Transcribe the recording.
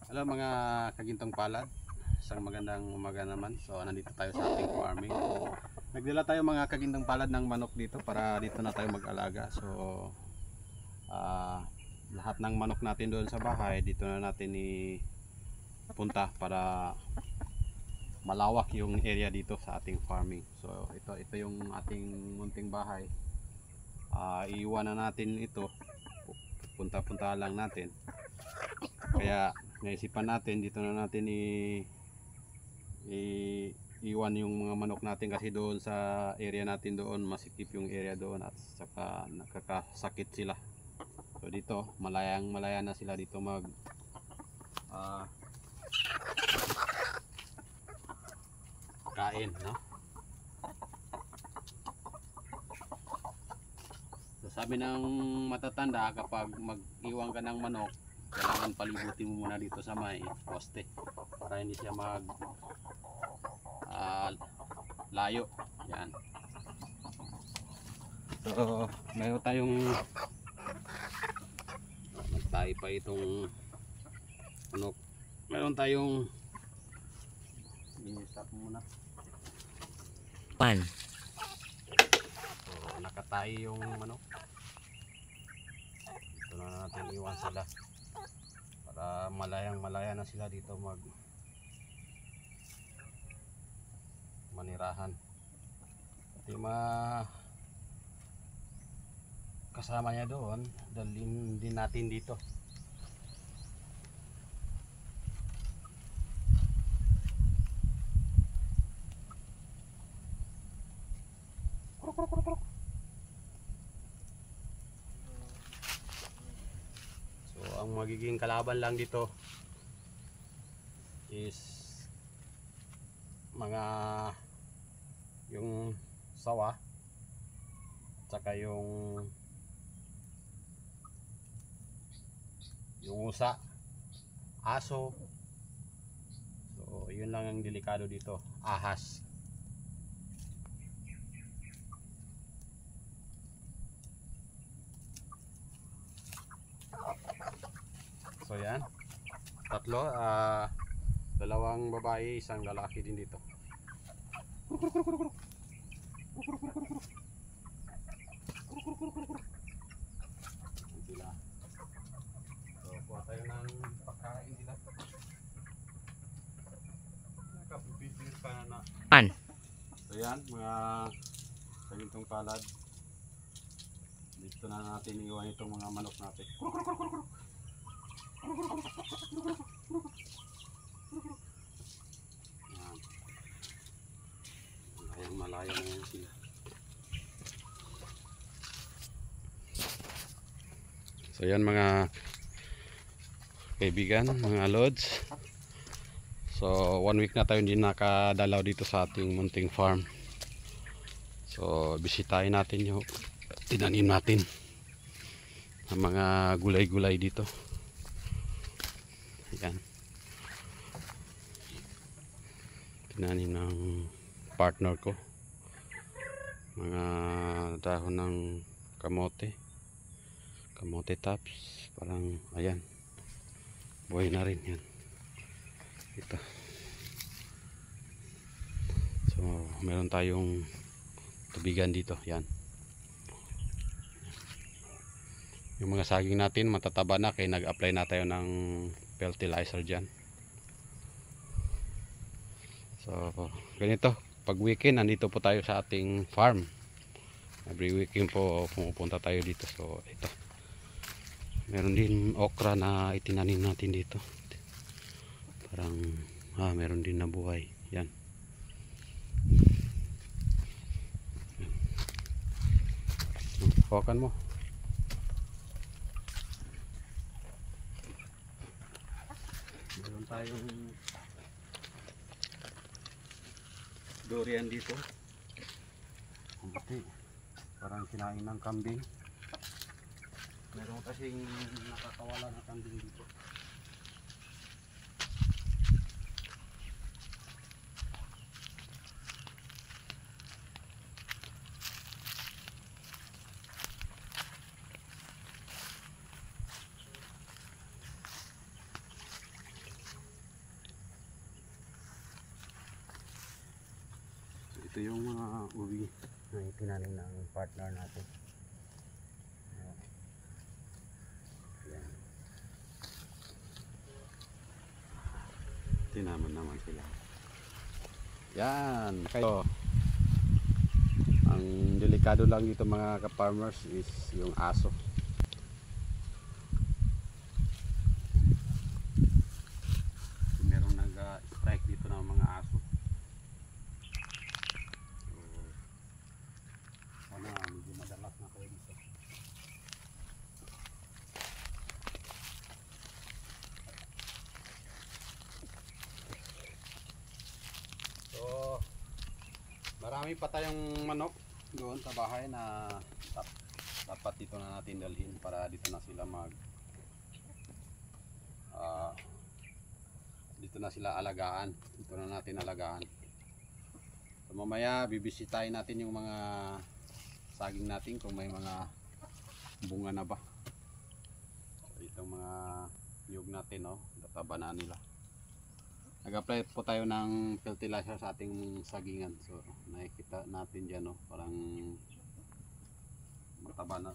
Hello mga kagintong palad, isang magandang umaga naman. So nandito tayo sa ating farming. Nagdala tayo mga kagintong palad ng manok dito para dito na tayo mag-alaga. So lahat ng manok natin doon sa bahay dito na natin ipunta para malawak yung area dito sa ating farming. So ito yung ating munting bahay. Iiwan na natin ito, punta-punta lang natin. Kaya naisipan natin dito na natin iwan yung mga manok natin, kasi doon sa area natin doon masikip yung area doon at saka nakakasakit sila. So dito malaya na sila dito mag kain, no? So sabi ng matatanda, kapag mag-iwan ka ng manok, kailangan palibutin mo muna dito sa may poste para hindi siya mag layo. Yan. So meron tayong nagtayo pa itong manok. Meron tayong stop muna. Pan. So nakatayo yung manok. Dito na natin iwan sila para malaya na sila dito manirahan. At yung kasama niya doon, dalhin din natin dito. So ang magiging kalaban lang dito is mga yung sawa, tsaka yung usa, aso. So yun lang ang delikado dito, ahas. So yan, tatlo, dalawang babae, isang lalaki din dito. Sila. So kuha tayo ng pagkain nila. Nakapipipir pa na. Pan. So yan mga sagintong palad, dito na natin iwan itong mga manok natin. Yan. Malaya na yan sila. So yan mga kaibigan, mga lods. So 1 week na tayo hindi nakadalaw dito sa ating munting farm. So bisitahin natin yung tinanim natin ang mga gulay-gulay dito. Yan. Tinanim ng partner ko. Mga dahon ng kamote. Kamote tops. Parang ayan. Buhay na rin yan. Ito. So meron tayong tubigan dito. Yan. Yung mga saging natin matataba na, kaya nag-apply na tayo ng fertilizer dyan. So ganito, pag weekend nandito po tayo sa ating farm. Every weekend po pumupunta tayo dito. So ito, meron din okra na itinanim natin dito. Parang meron din na buhay. Yan. Hawakan mo. Meron tayong durian dito. Kunti. Parang kinain ng kambing. Meron kasing nakakawala na kambing dito. Ito yung mga ubi na itinanim ng partner natin. Yan. Tinaman naman sila. Yan. Kayo. Ang delikado lang dito mga ka-farmers is yung aso. Merong nag-strike dito ng mga aso. Sana medyo madalas na kayo dito. So, marami pa tayong manok doon sa bahay na dapat dito na natin dalhin para dito na sila dito na sila alagaan. Dito na natin alagaan. So, mamaya bibisitahin natin yung mga saging natin kung may mga bunga na ba. So, itong mga niyog natin, no, tataba na nila. Nag-apply po tayo ng fertilizer sa ating sagingan. So nakikita natin dyan, no, parang mataba na